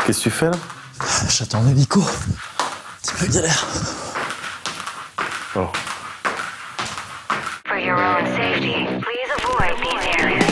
Qu'est-ce que tu fais là? J'attends un hélico. C'est peu galère. Oh. For your own safety, please avoid these areas.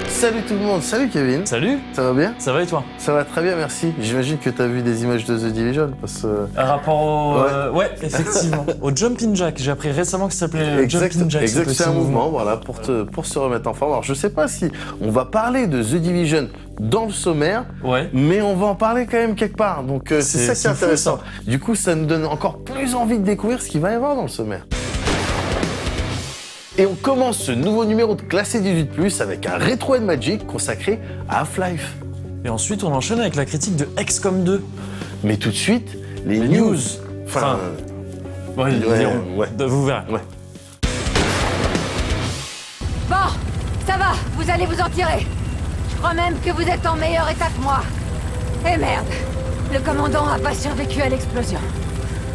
Salut tout le monde, salut Kevin. Salut. Ça va bien? Ça va et toi? Ça va très bien, merci. J'imagine que tu as vu des images de The Division parce que... Un rapport au... Ouais, effectivement. Au Jumping Jack. J'ai appris récemment que ça s'appelait Jumping Jack. Exact, c'est un mouvement, voilà, pour se remettre en forme. Alors je sais pas si on va parler de The Division dans le sommaire, ouais, mais on va en parler quand même quelque part. Donc c'est ça qui est intéressant. Ça. Du coup, ça nous donne encore plus envie de découvrir ce qu'il va y avoir dans le sommaire. Et on commence ce nouveau numéro de Classé 18+, avec un Retro & Magic consacré à Half-Life. Et ensuite, on enchaîne avec la critique de XCOM 2. Mais tout de suite, les news. Enfin... ouais, vous verrez. Ouais. Bon, ça va, vous allez vous en tirer. Je crois même que vous êtes en meilleur état que moi. Et merde, le commandant a pas survécu à l'explosion.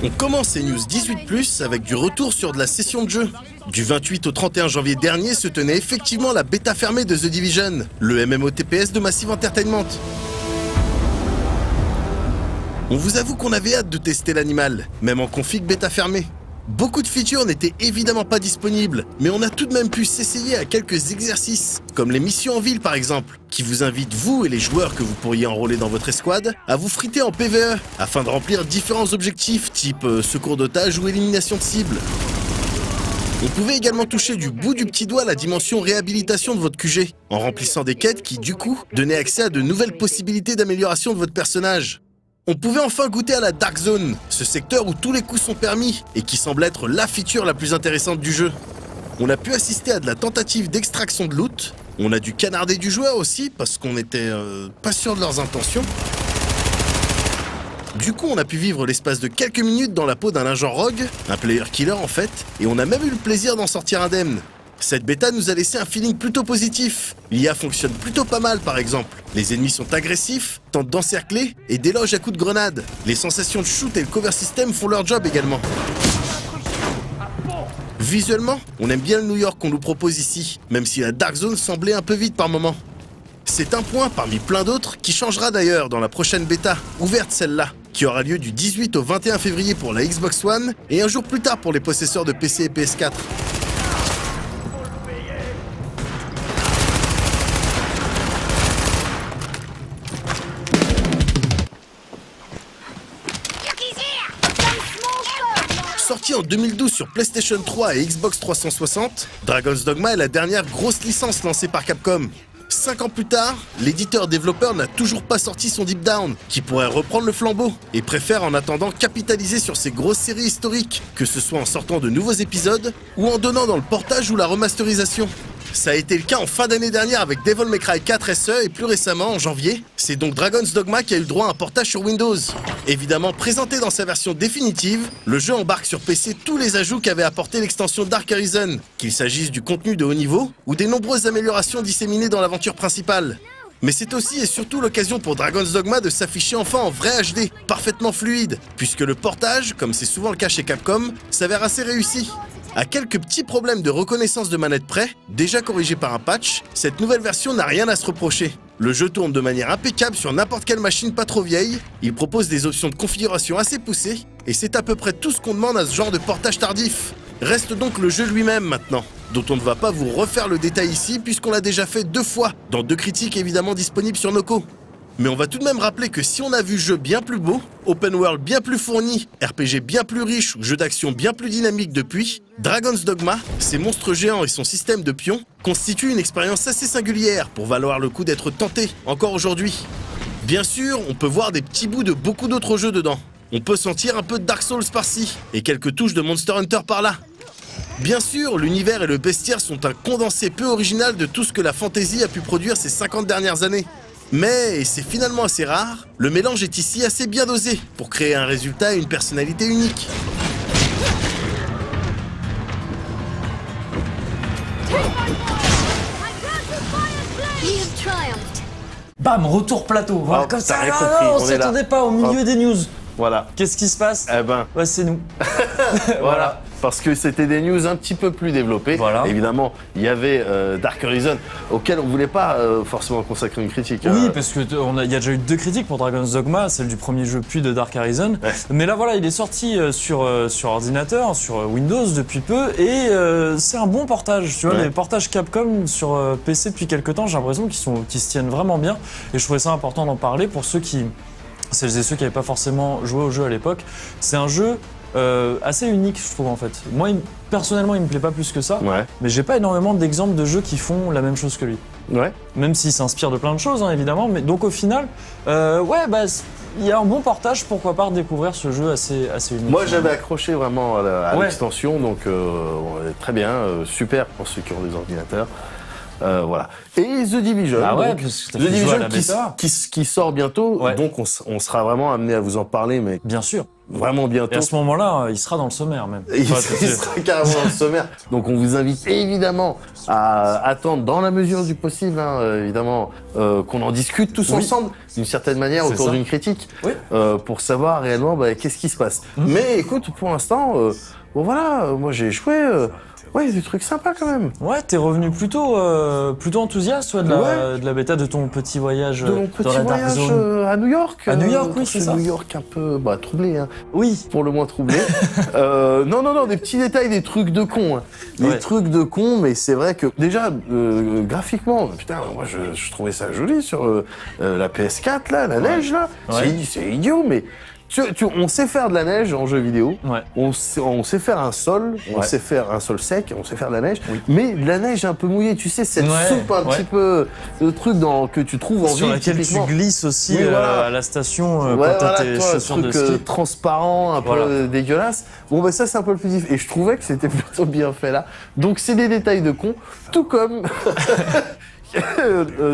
On commence ces news 18+, avec du retour sur de la session de jeu. Du 28 au 31 janvier dernier se tenait effectivement la bêta fermée de The Division, le MMOTPS de Massive Entertainment. On vous avoue qu'on avait hâte de tester l'animal, même en config bêta fermée. Beaucoup de features n'étaient évidemment pas disponibles, mais on a tout de même pu s'essayer à quelques exercices, comme les missions en ville par exemple, qui vous invitent, vous et les joueurs que vous pourriez enrôler dans votre escouade, à vous friter en PvE, afin de remplir différents objectifs, type secours d'otages ou élimination de cibles. On pouvait également toucher du bout du petit doigt la dimension réhabilitation de votre QG, en remplissant des quêtes qui, du coup, donnaient accès à de nouvelles possibilités d'amélioration de votre personnage. On pouvait enfin goûter à la Dark Zone, ce secteur où tous les coups sont permis et qui semble être la feature la plus intéressante du jeu. On a pu assister à de la tentative d'extraction de loot, on a dû canarder du joueur aussi parce qu'on n'était pas sûr de leurs intentions. Du coup, on a pu vivre l'espace de quelques minutes dans la peau d'un agent rogue, un player killer en fait, et on a même eu le plaisir d'en sortir indemne. Cette bêta nous a laissé un feeling plutôt positif. L'IA fonctionne plutôt pas mal par exemple. Les ennemis sont agressifs, tentent d'encercler et délogent à coups de grenade. Les sensations de shoot et le cover system font leur job également. Visuellement, on aime bien le New York qu'on nous propose ici, même si la Dark Zone semblait un peu vide par moments. C'est un point parmi plein d'autres qui changera d'ailleurs dans la prochaine bêta, ouverte celle-là, qui aura lieu du 18 au 21 février pour la Xbox One et un jour plus tard pour les possesseurs de PC et PS4. Sorti en 2012 sur PlayStation 3 et Xbox 360, Dragon's Dogma est la dernière grosse licence lancée par Capcom. 5 ans plus tard, l'éditeur-développeur n'a toujours pas sorti son Deep Down, qui pourrait reprendre le flambeau, et préfère en attendant capitaliser sur ces grosses séries historiques, que ce soit en sortant de nouveaux épisodes, ou en donnant dans le portage ou la remasterisation. Ça a été le cas en fin d'année dernière avec Devil May Cry 4 SE et plus récemment, en janvier, c'est donc Dragon's Dogma qui a eu le droit à un portage sur Windows. Évidemment présenté dans sa version définitive, le jeu embarque sur PC tous les ajouts qu'avait apporté l'extension Dark Arisen, qu'il s'agisse du contenu de haut niveau ou des nombreuses améliorations disséminées dans l'aventure principale. Mais c'est aussi et surtout l'occasion pour Dragon's Dogma de s'afficher enfin en vrai HD, parfaitement fluide, puisque le portage, comme c'est souvent le cas chez Capcom, s'avère assez réussi. À quelques petits problèmes de reconnaissance de manette près, déjà corrigés par un patch, cette nouvelle version n'a rien à se reprocher. Le jeu tourne de manière impeccable sur n'importe quelle machine pas trop vieille, il propose des options de configuration assez poussées, et c'est à peu près tout ce qu'on demande à ce genre de portage tardif. Reste donc le jeu lui-même maintenant, dont on ne va pas vous refaire le détail ici puisqu'on l'a déjà fait 2 fois, dans 2 critiques évidemment disponibles sur Noco. Mais on va tout de même rappeler que si on a vu jeu bien plus beau, open world bien plus fourni, RPG bien plus riche ou jeu d'action bien plus dynamique depuis, Dragon's Dogma, ses monstres géants et son système de pions, constituent une expérience assez singulière pour valoir le coup d'être tenté, encore aujourd'hui. Bien sûr, on peut voir des petits bouts de beaucoup d'autres jeux dedans. On peut sentir un peu de Dark Souls par-ci, et quelques touches de Monster Hunter par-là. Bien sûr, l'univers et le bestiaire sont un condensé peu original de tout ce que la fantasy a pu produire ces 50 dernières années. Mais, et c'est finalement assez rare, le mélange est ici assez bien dosé pour créer un résultat et une personnalité unique. Bam, retour plateau. Voilà, Oh, comme ça, t'as rien là, compris, on on s'y est là. attendait pas au milieu des news. Voilà. Qu'est-ce qui se passe? Eh ben, Ouais, c'est nous. voilà. Parce que c'était des news un petit peu plus développées. Voilà. Évidemment, il y avait Dark Horizon, auquel on voulait pas forcément consacrer une critique. Oui, parce que il y a déjà eu 2 critiques pour Dragon's Dogma, celle du premier jeu puis de Dark Horizon. Ouais. Mais là, voilà, il est sorti sur ordinateur, sur Windows depuis peu, et c'est un bon portage. Tu vois, Ouais. les portages Capcom sur PC depuis quelques temps, j'ai l'impression qu'ils se tiennent vraiment bien. Et je trouvais ça important d'en parler pour celles et ceux qui n'avaient pas forcément joué au jeu à l'époque. C'est un jeu assez unique, je trouve, en fait. Moi, personnellement, il me plaît pas plus que ça, Ouais. mais j'ai pas énormément d'exemples de jeux qui font la même chose que lui. Ouais. Même s'il s'inspire de plein de choses, hein, évidemment. Mais donc au final, il y a un bon portage, pourquoi pas redécouvrir ce jeu assez unique. Moi, j'avais accroché vraiment à Ouais. l'extension, donc très bien, super pour ceux qui ont des ordinateurs. Voilà. Et The Division, Ah ouais, donc, parce que t'as The fait jouer à la Division bêta. qui sort bientôt, Ouais. donc on sera vraiment amené à vous en parler, mais Bien sûr. vraiment bientôt. Et à ce moment-là, il sera dans le sommaire même. Il Enfin, sera carrément dans le sommaire. Donc on vous invite évidemment à attendre dans la mesure du possible, hein, évidemment, qu'on en discute tous Oui. ensemble, d'une certaine manière, C'est autour ça. d'une critique, Oui. pour savoir réellement qu'est-ce qui se passe. Mais écoute, pour l'instant, bon voilà, moi j'ai joué, ouais, des trucs sympas quand même. Ouais, t'es revenu plutôt enthousiaste, toi, de la bêta, de ton petit voyage De mon dans petit la Dark voyage Zone. à New York. À New York, oui, ce c'est ça. New York un peu troublé, hein, Oui. pour le moins troublé. Non, des petits détails, des trucs de con. Hein. Des Ouais. trucs de con, mais c'est vrai que déjà, graphiquement, putain, moi je trouvais ça joli sur la PS4, là, la neige, là. Ouais. C'est idiot, mais on sait faire de la neige en jeu vidéo. Ouais. On sait faire un sol, on Ouais. sait faire un sol sec, on sait faire de la neige, Oui. mais de la neige un peu mouillée, tu sais, cette Ouais, soupe un ouais. petit peu, le truc que tu trouves en Sur ville, laquelle tu typiquement. glisses aussi Oui, voilà. à la station Ouais, quand t'as voilà, tes toi, un chaussures de truc ski. transparent, un Voilà. peu dégueulasse. Bon, ça, c'est un peu le plus difficile. Et je trouvais que c'était plutôt bien fait là. Donc, c'est des détails de con, tout comme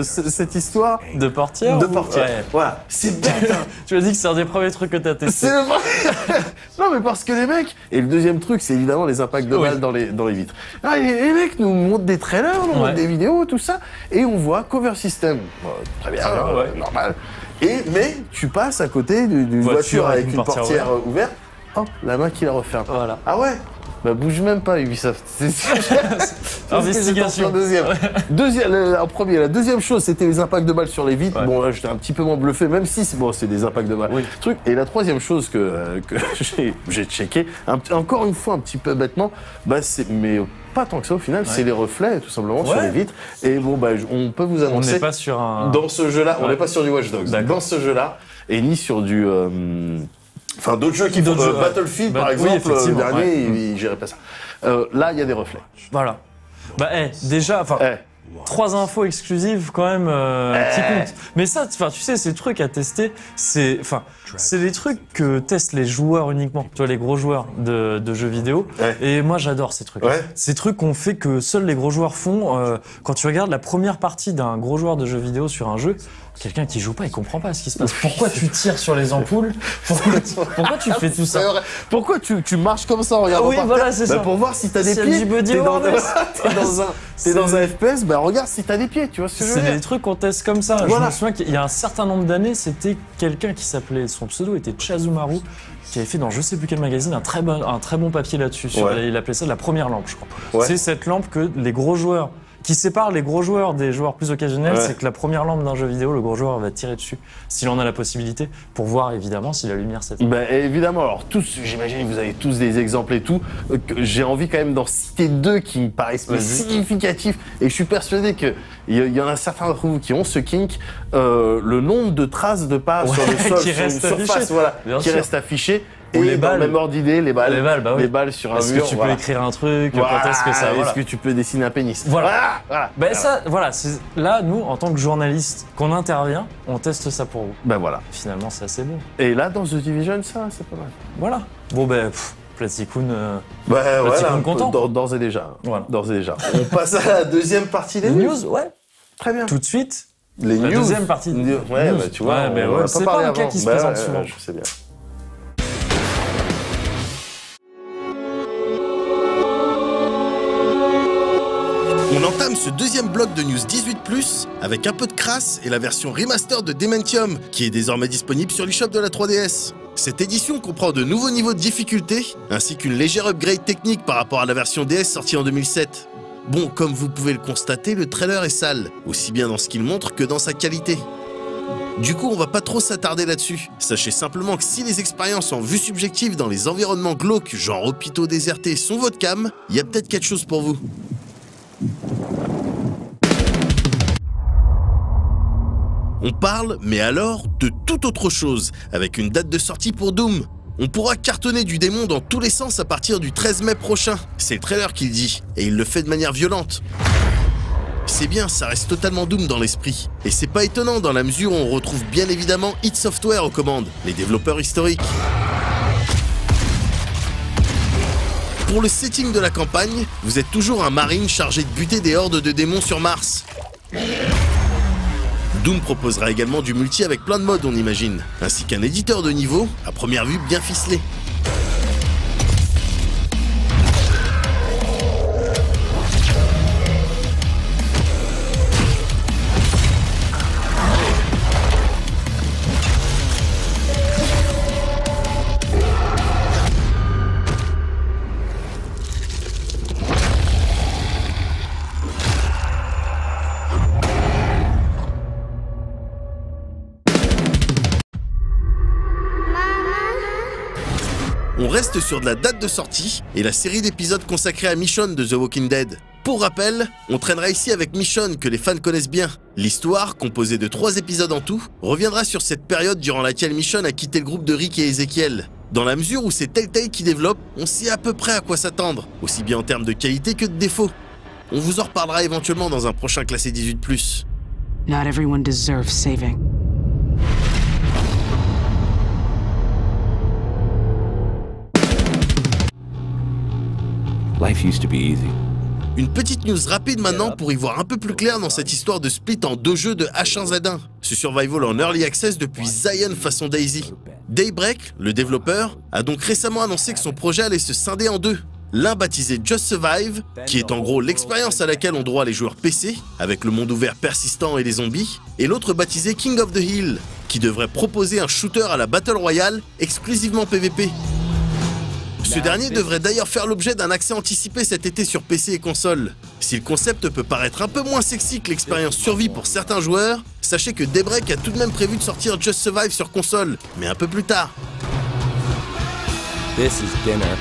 cette histoire De portière de ou- portière. Ouais. Voilà, c'est bête, hein. Tu as dit que c'est un des premiers trucs que t'as testé. C'est le vrai. Non, mais parce que les mecs. Et le deuxième truc, c'est évidemment les impacts de Oui. balles dans les vitres. Ah, les mecs nous montrent des trailers, nous montrent Ouais. des vidéos, tout ça, et on voit cover system. Bon, très bien, Ouais. normal. Mais tu passes à côté d'une Voiture voiture avec avec une une portière portière ouverte. Hop, la main qui la referme. Voilà. Ah ouais. Bah bouge même pas Ubisoft. Investigation. En premier, la deuxième chose, c'était les impacts de balles sur les vitres. Ouais. Bon là, j'étais un petit peu moins bluffé, même si c'est des impacts de balles. Oui. Truc. Et la troisième chose que j'ai checké, encore une fois un petit peu bêtement, mais pas tant que ça au final, c'est les reflets tout simplement sur Ouais. les vitres. Et bon on peut vous On annoncer n'est pas sur un... dans ce jeu-là, on Ouais. n'est pas sur du Watch Dogs. D'accord. Dans ce jeu-là, et ni sur du enfin d'autres jeux qui font D'autres jeux, ouais. Battlefield par Oui, exemple, le effectivement, dernier, ouais. il gérait pas ça. Là, il y a des reflets. Voilà. Déjà, enfin... Eh. 3 infos exclusives quand même qui comptent. Mais ça, tu sais, ces trucs à tester, c'est des trucs que testent les joueurs uniquement. Tu vois, les gros joueurs de jeux vidéo. Ouais. Et moi, j'adore ces trucs. Ouais. Ces trucs qu'on fait que seuls les gros joueurs font. Quand tu regardes la première partie d'un gros joueur de jeux vidéo sur un jeu, quelqu'un qui joue pas, il comprend pas ce qui se passe. Pourquoi tu tires sur les ampoules? Pourquoi tu fais tout C'est ça? vrai. Pourquoi tu marches comme ça en regardant Oui, par voilà, terre c'est ça. Pour voir si t'as des S'il y a pieds. du body T'es dans, awareness. t'es dans un FPS, regarde si t'as des pieds, tu vois ce que je veux C'est dire. des trucs qu'on teste comme ça. Voilà. Je me souviens qu'il y a un certain nombre d'années, c'était quelqu'un qui s'appelait, son pseudo était Chazumaru, qui avait fait dans je sais plus quel magazine un très bon papier là-dessus. Ouais. Il appelait ça la première lampe, je crois. Ouais. C'est cette lampe que les gros joueurs, qui sépare les gros joueurs des joueurs plus occasionnels, Ouais. c'est que la première lampe d'un jeu vidéo, le gros joueur va tirer dessus, s'il en a la possibilité, pour voir évidemment si la lumière s'éteint. Évidemment, alors tous, j'imagine que vous avez tous des exemples et tout. J'ai envie quand même d'en citer 2 qui me paraissent Vas-y. significatifs. Et je suis persuadé qu'il y en a certains d'entre vous qui ont ce kink. Le nombre de traces de pas sur le sol, qui sur une restent surface, affichées. voilà, Bien qui sûr. rest affichées. Ou Et les dans balles. le même ordre d'idée, les balles, bah oui. les balles sur un Est-ce mur. que tu voilà. peux écrire un truc? Voilà. Quand est-ce que ça... Est-ce que tu peux dessiner un pénis? Voilà. Voilà. Ben ça, voilà, là, nous, en tant que journalistes, qu'on intervient, on teste ça pour vous. Voilà. Finalement, c'est assez bon. Et là, dans The Division, ça, c'est pas mal. Voilà. Bon, Plasticoon... Voilà, content. d'ores et déjà. Voilà. D'ores et déjà. On passe à la deuxième partie des Les news. news, ouais. Très bien. Tout de suite, Les la news. deuxième partie des news. Ouais, tu vois, Ouais, mais on en a ouais, c'est parlé pas un cas avant. qui se présente souvent. Je sais bien. On entame ce deuxième bloc de news 18+, avec un peu de crasse et la version remaster de Dementium, qui est désormais disponible sur l'eShop de la 3DS. Cette édition comprend de nouveaux niveaux de difficulté, ainsi qu'une légère upgrade technique par rapport à la version DS sortie en 2007. Bon, comme vous pouvez le constater, le trailer est sale, aussi bien dans ce qu'il montre que dans sa qualité. Du coup, on va pas trop s'attarder là-dessus. Sachez simplement que si les expériences en vue subjective dans les environnements glauques, genre hôpitaux désertés, sont votre cam, il y a peut-être quelque chose pour vous. On parle, mais alors, de toute autre chose, avec une date de sortie pour Doom. On pourra cartonner du démon dans tous les sens à partir du 13 mai prochain. C'est le trailer qui le dit, et il le fait de manière violente. C'est bien, ça reste totalement Doom dans l'esprit. Et c'est pas étonnant dans la mesure où on retrouve bien évidemment id Software aux commandes, les développeurs historiques. Pour le setting de la campagne, vous êtes toujours un marine chargé de buter des hordes de démons sur Mars. Doom proposera également du multi avec plein de modes, on imagine, ainsi qu'un éditeur de niveau, à première vue bien ficelé. On reste sur de la date de sortie et la série d'épisodes consacrée à Michonne de The Walking Dead. Pour rappel, on traînera ici avec Michonne que les fans connaissent bien. L'histoire, composée de 3 épisodes en tout, reviendra sur cette période durant laquelle Michonne a quitté le groupe de Rick et Ezekiel. Dans la mesure où c'est Telltale qui développe, on sait à peu près à quoi s'attendre, aussi bien en termes de qualité que de défauts. On vous en reparlera éventuellement dans un prochain classé 18+. Not everyone deserves saving. Life used to be easy. Une petite news rapide maintenant pour y voir un peu plus clair dans cette histoire de split en 2 jeux de H1Z1. Ce survival en early access depuis Zion façon Daisy. Daybreak, le développeur, a donc récemment annoncé que son projet allait se scinder en 2. L'un baptisé Just Survive, qui est en gros l'expérience à laquelle ont droit les joueurs PC, avec le monde ouvert persistant et les zombies, et l'autre baptisé King of the Hill, qui devrait proposer un shooter à la Battle Royale exclusivement PvP. Ce dernier devrait d'ailleurs faire l'objet d'un accès anticipé cet été sur PC et console. Si le concept peut paraître un peu moins sexy que l'expérience survie pour certains joueurs, sachez que Daybreak a tout de même prévu de sortir Just Survive sur console, mais un peu plus tard. This is dinner.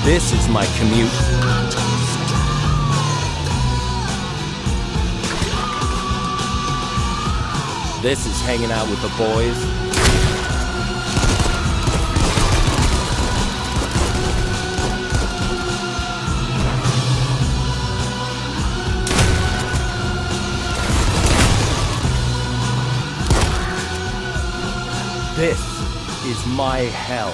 This is my commute. This is hanging out with the boys. This is my hell.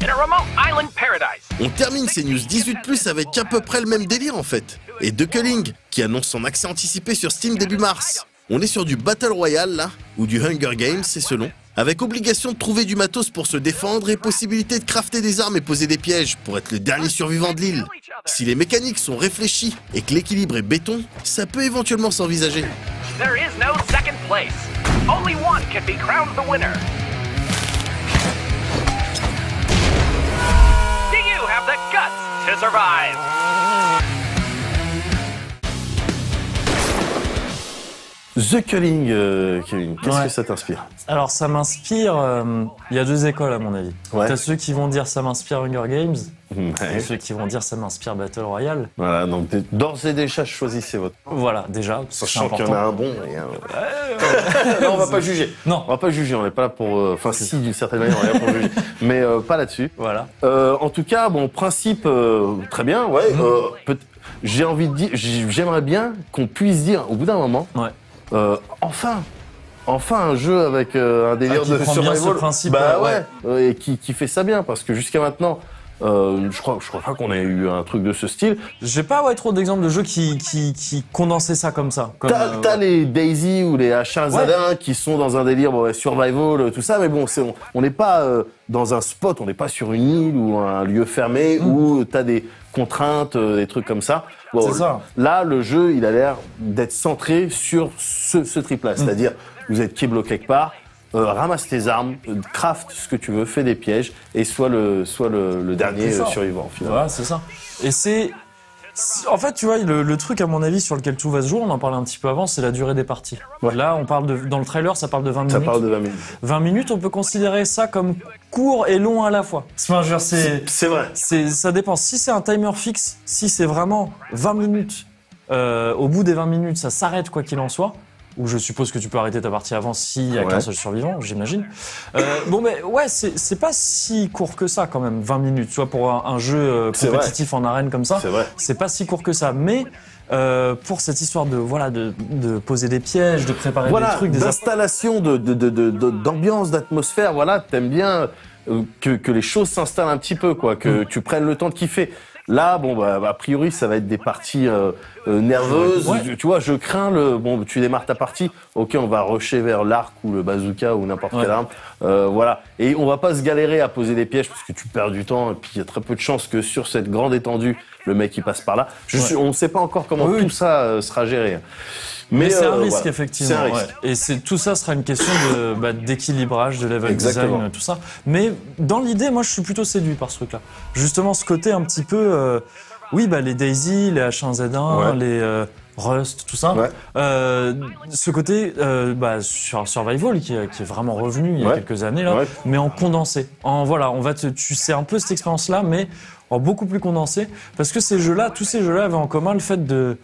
In a remote island paradise. On termine ces news 18+ avec à peu près le même délire en fait. Et The Culling, qui annonce son accès anticipé sur Steam début mars. On est sur du Battle Royale là, ou du Hunger Games, c'est selon, avec obligation de trouver du matos pour se défendre et possibilité de crafter des armes et poser des pièges pour être le dernier survivant de l'île. Si les mécaniques sont réfléchies et que l'équilibre est béton, ça peut éventuellement s'envisager. There is no second place. Only one can be crowned the winner. Do you have the guts to survive? The Culling, Kevin, qu'est-ce que ça t'inspire? Alors ça m'inspire, il y a 2 écoles à mon avis. Ouais. T'as ceux qui vont dire ça m'inspire Hunger Games, Ouais. et ceux qui vont dire ça m'inspire Battle Royale. Voilà, donc d'ores et déjà, choisissez votre. Voilà, déjà, c'est Sachant qu'il y en a important. un bon et un. Non, on va pas juger. Non. On va pas juger, on n'est pas là pour. Enfin, si, d'une certaine manière, on est là pour juger. Mais pas là-dessus. Voilà. En tout cas, bon, principe, très bien, ouais. J'ai envie de dire, j'aimerais bien qu'on puisse dire, au bout d'un moment, Ouais. enfin un jeu avec un délire qui de prend bien survival. ce principe, Bah ouais. et qui fait ça bien, parce que jusqu'à maintenant, je crois pas qu'on ait eu un truc de ce style. J'ai pas trop d'exemples de jeux qui condensaient ça comme ça. Comme, T'as les Daisy ou les H1Z1 qui sont dans un délire survival, tout ça, mais bon, on n'est pas dans un spot, on n'est pas sur une île ou un lieu fermé où t'as des contraintes, des trucs comme ça. Bon, C'est ça. là, le jeu, il a l'air d'être centré sur ce trip-là. C'est-à-dire, vous êtes keyblot quelque part, ramasse tes armes, craft ce que tu veux, fais des pièges, et sois le dernier survivant, finalement. Voilà, c'est ça. Et en fait, tu vois, le truc, à mon avis, sur lequel tout va se jouer, on en parlait un petit peu avant, c'est la durée des parties. Ouais. Là, on parle dans le trailer, ça parle de 20 minutes. Ça parle de 20 minutes. 20 minutes, on peut considérer ça comme court et long à la fois. Enfin, je veux dire, C'est vrai. ça dépend. Si c'est un timer fixe, si c'est vraiment 20 minutes, au bout des 20 minutes, ça s'arrête quoi qu'il en soit. Ou je suppose que tu peux arrêter ta partie avant s'il y a qu'un seul survivant, j'imagine. Bon, mais ouais, c'est pas si court que ça quand même, 20 minutes. Tu vois, pour un jeu compétitif en arène comme ça, c'est pas si court que ça. Mais pour cette histoire de poser des pièges, de préparer des trucs, d'installation, d'ambiance, d'atmosphère, voilà, t'aimes bien que les choses s'installent un petit peu, quoi, que tu prennes le temps de kiffer. Là, bon, a priori, ça va être des parties nerveuses. Ouais. Tu vois, je crains tu démarres ta partie. Ok, on va rusher vers l'arc ou le bazooka ou n'importe quelle arme. Voilà. Et on va pas se galérer à poser des pièges parce que tu perds du temps. Et puis, il y a très peu de chances que sur cette grande étendue, le mec, il passe par là. On ne sait pas encore comment tout ça sera géré. Mais c'est un risque, effectivement. C'est un risque. Ouais. Et tout ça sera une question d'équilibrage, de level design, tout ça. Mais dans l'idée, moi, je suis plutôt séduit par ce truc-là. Justement, ce côté un petit peu... les Daisy, les H1Z1, les Rust, tout ça. Ouais. Ce côté sur Survival, qui est vraiment revenu il y a quelques années, là, mais en condensé. Tu sais un peu cette expérience-là, mais en beaucoup plus condensé. Parce que tous ces jeux-là avaient en commun le fait de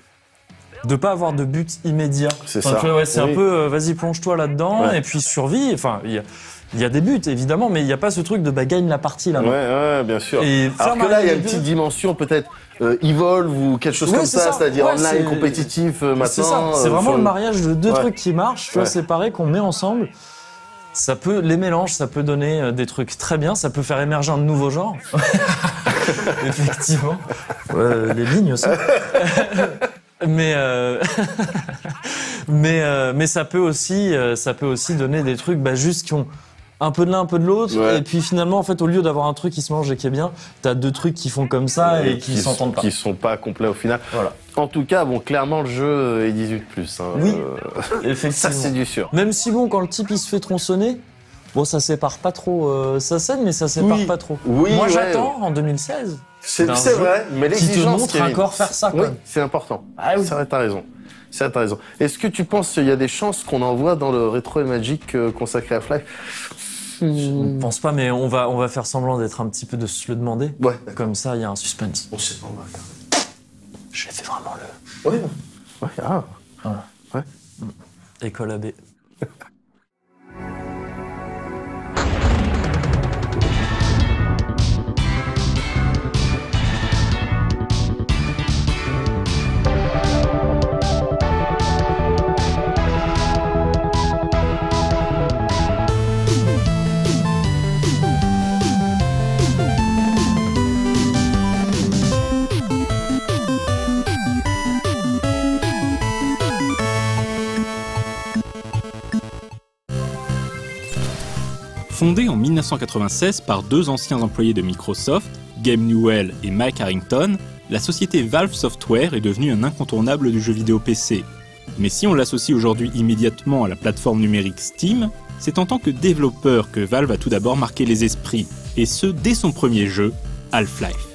pas avoir de but immédiat. C'est ça. C'est un peu, vas-y, plonge-toi là-dedans, et puis survie. Enfin, il y a des buts, évidemment, mais il n'y a pas ce truc de gagne la partie, là. Ouais, bien sûr. Alors que là, il y a une petite dimension, peut-être, Evolve ou quelque chose comme ça, c'est-à-dire online, compétitif, maintenant. C'est ça, c'est vraiment le mariage de deux trucs qui marchent, tu vois, séparés, qu'on met ensemble. Les mélanges, ça peut donner des trucs très bien, ça peut faire émerger un nouveau genre. Effectivement. Les lignes aussi. Mais ça peut aussi donner des trucs juste qui ont un peu de l'un, un peu de l'autre, et puis finalement, en fait, au lieu d'avoir un truc qui se mange et qui est bien, t'as deux trucs qui font comme ça et qui s'entendent pas. Qui sont pas complets au final. Voilà. En tout cas, clairement, le jeu est 18+. Oui, effectivement. Ça, c'est du sûr. Même si quand le type, il se fait tronçonner, ça sépare pas trop sa scène, mais ça sépare pas trop. Oui, moi, j'attends, en 2016... C'est vrai, mais l'exigence qui te montre encore faire ça, quoi. Oui, c'est important. Ah oui. T'as raison. Est-ce que tu penses qu'il y a des chances qu'on envoie dans le Retro et Magic consacré à Half-Life? Je ne pense pas, mais on va faire semblant d'être un petit peu de se le demander. Ouais. Comme ça, il y a un suspense. On sait pas, on va regarder. J'ai fait vraiment Ouais, ah. Voilà. Ouais. École AB. Fondée en 1996 par deux anciens employés de Microsoft, Gabe Newell et Mike Harrington, la société Valve Software est devenue un incontournable du jeu vidéo PC. Mais si on l'associe aujourd'hui immédiatement à la plateforme numérique Steam, c'est en tant que développeur que Valve a tout d'abord marqué les esprits, et ce dès son premier jeu, Half-Life.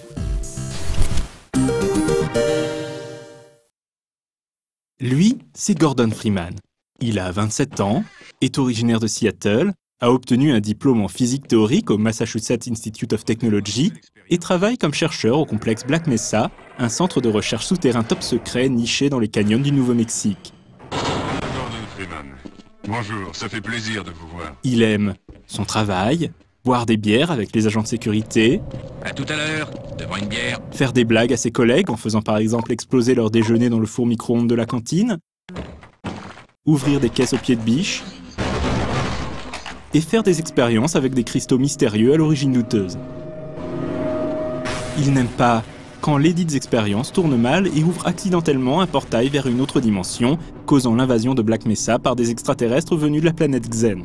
Lui, c'est Gordon Freeman. Il a 27 ans, est originaire de Seattle, a obtenu un diplôme en physique théorique au Massachusetts Institute of Technology et travaille comme chercheur au complexe Black Mesa, un centre de recherche souterrain top secret niché dans les canyons du Nouveau-Mexique. Gordon Freeman. Bonjour, ça fait plaisir de vous voir. Il aime son travail, boire des bières avec les agents de sécurité, à tout à l'heure, devant une bière, faire des blagues à ses collègues en faisant par exemple exploser leur déjeuner dans le four micro-ondes de la cantine, ouvrir des caisses au pied de biche, et faire des expériences avec des cristaux mystérieux à l'origine douteuse. Il n'aime pas quand les dites expériences tournent mal et ouvrent accidentellement un portail vers une autre dimension, causant l'invasion de Black Mesa par des extraterrestres venus de la planète Xen.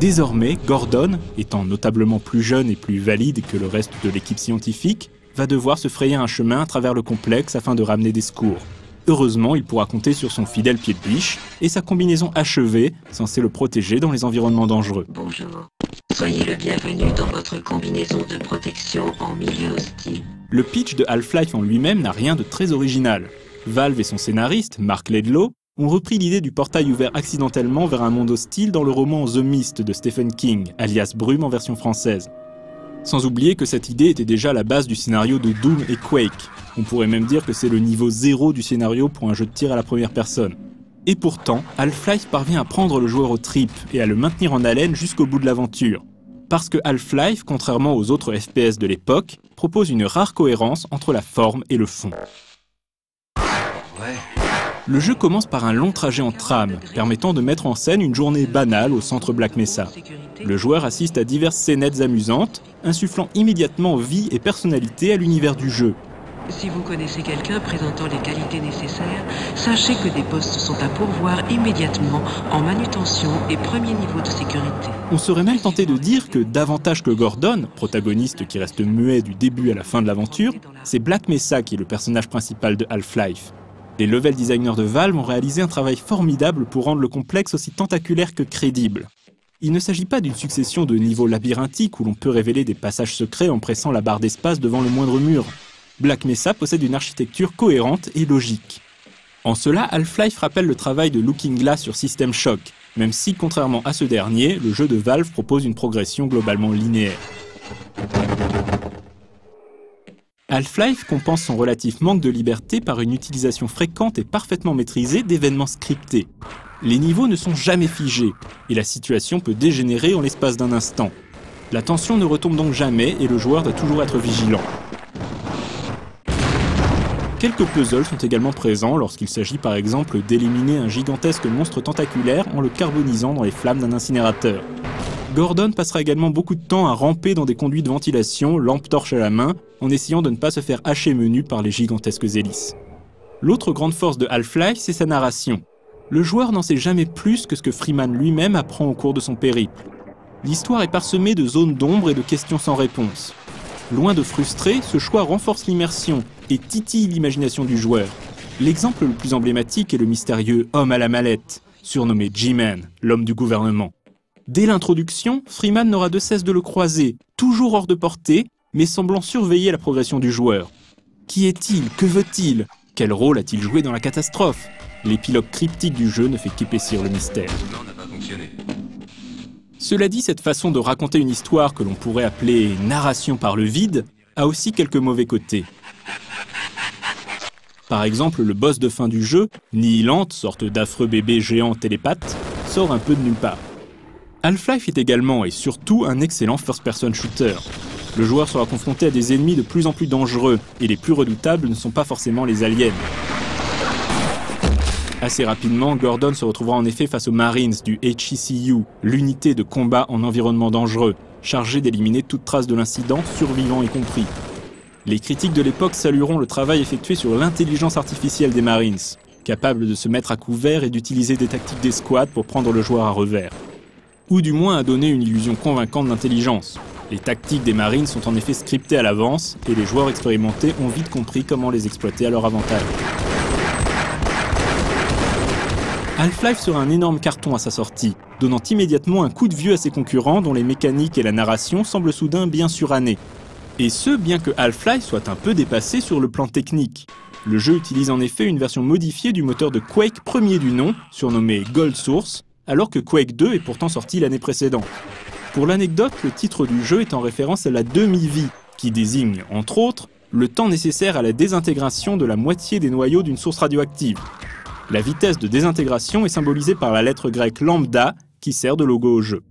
Désormais, Gordon, étant notablement plus jeune et plus valide que le reste de l'équipe scientifique, va devoir se frayer un chemin à travers le complexe afin de ramener des secours. Heureusement, il pourra compter sur son fidèle pied de biche et sa combinaison achevée, censée le protéger dans les environnements dangereux. Bonjour. Soyez le bienvenu dans votre combinaison de protection en milieu hostile. Le pitch de Half-Life en lui-même n'a rien de très original. Valve et son scénariste, Mark Laidlaw, ont repris l'idée du portail ouvert accidentellement vers un monde hostile dans le roman The Mist de Stephen King, alias Brume en version française. Sans oublier que cette idée était déjà la base du scénario de Doom et Quake. On pourrait même dire que c'est le niveau 0 du scénario pour un jeu de tir à la première personne. Et pourtant, Half-Life parvient à prendre le joueur aux tripes et à le maintenir en haleine jusqu'au bout de l'aventure. Parce que Half-Life, contrairement aux autres FPS de l'époque, propose une rare cohérence entre la forme et le fond. Le jeu commence par un long trajet en tram, permettant de mettre en scène une journée banale au centre Black Mesa. Le joueur assiste à diverses scénettes amusantes, insufflant immédiatement vie et personnalité à l'univers du jeu. Si vous connaissez quelqu'un présentant les qualités nécessaires, sachez que des postes sont à pourvoir immédiatement en manutention et premier niveau de sécurité. On serait même tenté de dire que davantage que Gordon, protagoniste qui reste muet du début à la fin de l'aventure, c'est Black Mesa qui est le personnage principal de Half-Life. Les level designers de Valve ont réalisé un travail formidable pour rendre le complexe aussi tentaculaire que crédible. Il ne s'agit pas d'une succession de niveaux labyrinthiques où l'on peut révéler des passages secrets en pressant la barre d'espace devant le moindre mur. Black Mesa possède une architecture cohérente et logique. En cela, Half-Life rappelle le travail de Looking Glass sur System Shock, même si, contrairement à ce dernier, le jeu de Valve propose une progression globalement linéaire. Half-Life compense son relatif manque de liberté par une utilisation fréquente et parfaitement maîtrisée d'événements scriptés. Les niveaux ne sont jamais figés, et la situation peut dégénérer en l'espace d'un instant. La tension ne retombe donc jamais et le joueur doit toujours être vigilant. Quelques puzzles sont également présents lorsqu'il s'agit par exemple d'éliminer un gigantesque monstre tentaculaire en le carbonisant dans les flammes d'un incinérateur. Gordon passera également beaucoup de temps à ramper dans des conduits de ventilation, lampe torche à la main, en essayant de ne pas se faire hacher menu par les gigantesques hélices. L'autre grande force de Half-Life, c'est sa narration. Le joueur n'en sait jamais plus que ce que Freeman lui-même apprend au cours de son périple. L'histoire est parsemée de zones d'ombre et de questions sans réponse. Loin de frustrer, ce choix renforce l'immersion et titille l'imagination du joueur. L'exemple le plus emblématique est le mystérieux homme à la mallette, surnommé G-Man, l'homme du gouvernement. Dès l'introduction, Freeman n'aura de cesse de le croiser, toujours hors de portée, mais semblant surveiller la progression du joueur. Qui est-il? Que veut-il? Quel rôle a-t-il joué dans la catastrophe? L'épilogue cryptique du jeu ne fait qu'épaissir le mystère. Cela dit, cette façon de raconter une histoire que l'on pourrait appeler « narration par le vide » a aussi quelques mauvais côtés. Par exemple, le boss de fin du jeu, Nihilante, sorte d'affreux bébé géant télépathe, sort un peu de nulle part. Half-Life est également et surtout un excellent first-person shooter. Le joueur sera confronté à des ennemis de plus en plus dangereux, et les plus redoutables ne sont pas forcément les aliens. Assez rapidement, Gordon se retrouvera en effet face aux Marines du HCCU, l'unité de combat en environnement dangereux, chargée d'éliminer toute trace de l'incident, survivants y compris. Les critiques de l'époque salueront le travail effectué sur l'intelligence artificielle des Marines, capable de se mettre à couvert et d'utiliser des tactiques d'escouade pour prendre le joueur à revers. Ou du moins à donner une illusion convaincante d'intelligence. Les tactiques des Marines sont en effet scriptées à l'avance, et les joueurs expérimentés ont vite compris comment les exploiter à leur avantage. Half-Life sera un énorme carton à sa sortie, donnant immédiatement un coup de vieux à ses concurrents dont les mécaniques et la narration semblent soudain bien surannées. Et ce, bien que Half-Life soit un peu dépassé sur le plan technique. Le jeu utilise en effet une version modifiée du moteur de Quake premier du nom, surnommé Gold Source, alors que Quake 2 est pourtant sorti l'année précédente. Pour l'anecdote, le titre du jeu est en référence à la demi-vie, qui désigne, entre autres, le temps nécessaire à la désintégration de la moitié des noyaux d'une source radioactive. La vitesse de désintégration est symbolisée par la lettre grecque lambda, qui sert de logo au jeu.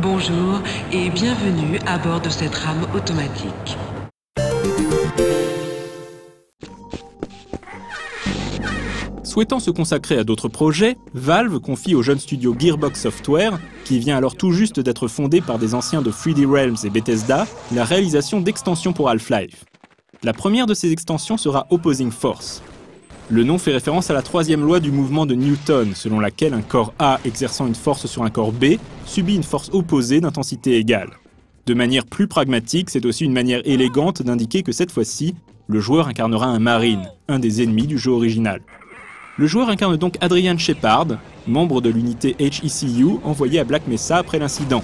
Bonjour et bienvenue à bord de cette rame automatique. Souhaitant se consacrer à d'autres projets, Valve confie au jeune studio Gearbox Software, qui vient alors tout juste d'être fondé par des anciens de 3D Realms et Bethesda, la réalisation d'extensions pour Half-Life. La première de ces extensions sera Opposing Force. Le nom fait référence à la troisième loi du mouvement de Newton, selon laquelle un corps A exerçant une force sur un corps B subit une force opposée d'intensité égale. De manière plus pragmatique, c'est aussi une manière élégante d'indiquer que cette fois-ci, le joueur incarnera un Marine, un des ennemis du jeu original. Le joueur incarne donc Adrian Shepard, membre de l'unité HECU envoyée à Black Mesa après l'incident.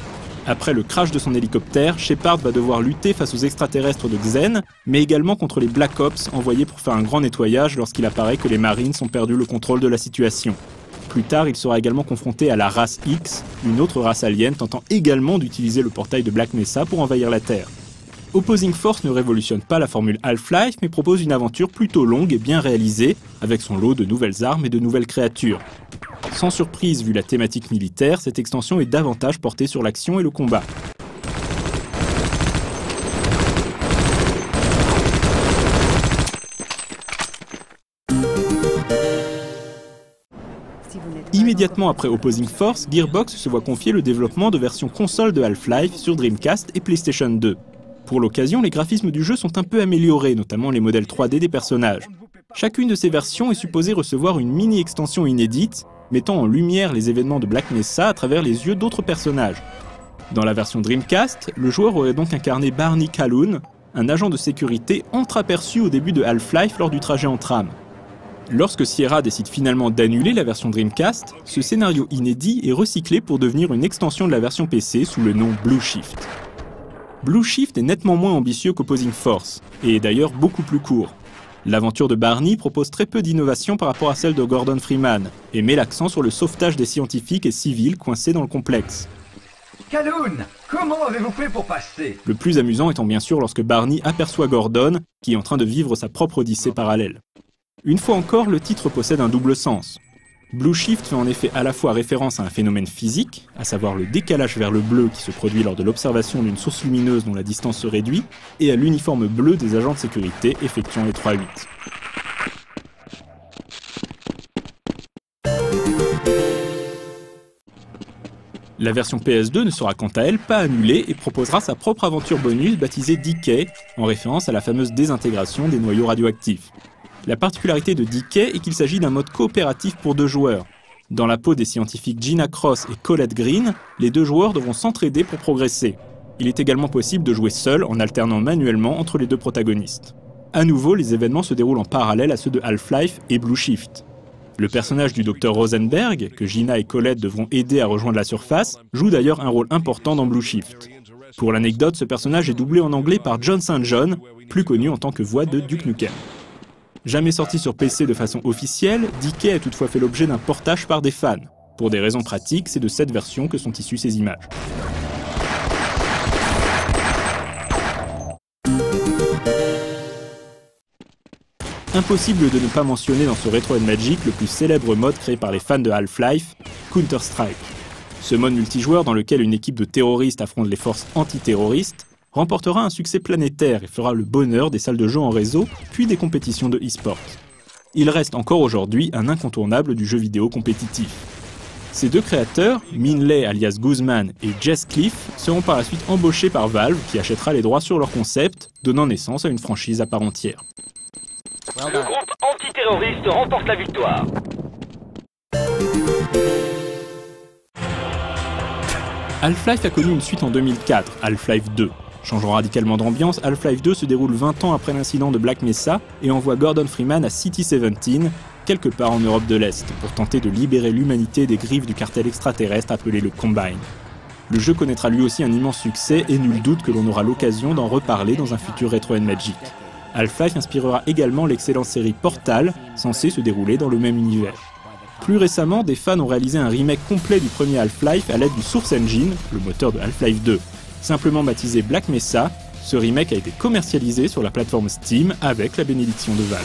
Après le crash de son hélicoptère, Shepard va devoir lutter face aux extraterrestres de Xen, mais également contre les Black Ops envoyés pour faire un grand nettoyage lorsqu'il apparaît que les Marines ont perdu le contrôle de la situation. Plus tard, il sera également confronté à la race X, une autre race alien tentant également d'utiliser le portail de Black Mesa pour envahir la Terre. Opposing Force ne révolutionne pas la formule Half-Life, mais propose une aventure plutôt longue et bien réalisée, avec son lot de nouvelles armes et de nouvelles créatures. Sans surprise vu la thématique militaire, cette extension est davantage portée sur l'action et le combat. Immédiatement après Opposing Force, Gearbox se voit confier le développement de versions console de Half-Life sur Dreamcast et PlayStation 2. Pour l'occasion, les graphismes du jeu sont un peu améliorés, notamment les modèles 3D des personnages. Chacune de ces versions est supposée recevoir une mini-extension inédite, mettant en lumière les événements de Black Mesa à travers les yeux d'autres personnages. Dans la version Dreamcast, le joueur aurait donc incarné Barney Calhoun, un agent de sécurité entreaperçu au début de Half-Life lors du trajet en tram. Lorsque Sierra décide finalement d'annuler la version Dreamcast, ce scénario inédit est recyclé pour devenir une extension de la version PC sous le nom Blue Shift. Blue Shift est nettement moins ambitieux qu'Opposing Force, et est d'ailleurs beaucoup plus court. L'aventure de Barney propose très peu d'innovation par rapport à celle de Gordon Freeman, et met l'accent sur le sauvetage des scientifiques et civils coincés dans le complexe. Calhoun, comment avez-vous fait pour passer? Le plus amusant étant bien sûr lorsque Barney aperçoit Gordon, qui est en train de vivre sa propre odyssée parallèle. Une fois encore, le titre possède un double sens. Blue Shift fait en effet à la fois référence à un phénomène physique, à savoir le décalage vers le bleu qui se produit lors de l'observation d'une source lumineuse dont la distance se réduit, et à l'uniforme bleu des agents de sécurité effectuant les 3-8. La version PS2 ne sera quant à elle pas annulée et proposera sa propre aventure bonus baptisée Decay, en référence à la fameuse désintégration des noyaux radioactifs. La particularité de Decay est qu'il s'agit d'un mode coopératif pour 2 joueurs. Dans la peau des scientifiques Gina Cross et Colette Green, les 2 joueurs devront s'entraider pour progresser. Il est également possible de jouer seul en alternant manuellement entre les 2 protagonistes. À nouveau, les événements se déroulent en parallèle à ceux de Half-Life et Blue Shift. Le personnage du Dr Rosenberg, que Gina et Colette devront aider à rejoindre la surface, joue d'ailleurs un rôle important dans Blue Shift. Pour l'anecdote, ce personnage est doublé en anglais par John St. John, plus connu en tant que voix de Duke Nukem. Jamais sorti sur PC de façon officielle, Decay a toutefois fait l'objet d'un portage par des fans. Pour des raisons pratiques, c'est de cette version que sont issues ces images. Impossible de ne pas mentionner dans ce Retro & Magic le plus célèbre mode créé par les fans de Half-Life, Counter-Strike. Ce mode multijoueur dans lequel une équipe de terroristes affronte les forces antiterroristes remportera un succès planétaire et fera le bonheur des salles de jeu en réseau, puis des compétitions de e-sport. Il reste encore aujourd'hui un incontournable du jeu vidéo compétitif. Ces 2 créateurs, Minley alias Guzman et Jess Cliff, seront par la suite embauchés par Valve qui achètera les droits sur leur concept, donnant naissance à une franchise à part entière. Le groupe antiterroriste remporte la victoire. Half-Life a connu une suite en 2004, Half-Life 2. Changeant radicalement d'ambiance, Half-Life 2 se déroule 20 ans après l'incident de Black Mesa et envoie Gordon Freeman à City 17, quelque part en Europe de l'Est, pour tenter de libérer l'humanité des griffes du cartel extraterrestre appelé le Combine. Le jeu connaîtra lui aussi un immense succès et nul doute que l'on aura l'occasion d'en reparler dans un futur Retro & Magic. Half-Life inspirera également l'excellente série Portal, censée se dérouler dans le même univers. Plus récemment, des fans ont réalisé un remake complet du premier Half-Life à l'aide du Source Engine, le moteur de Half-Life 2. Simplement baptisé Black Mesa, ce remake a été commercialisé sur la plateforme Steam avec la bénédiction de Valve.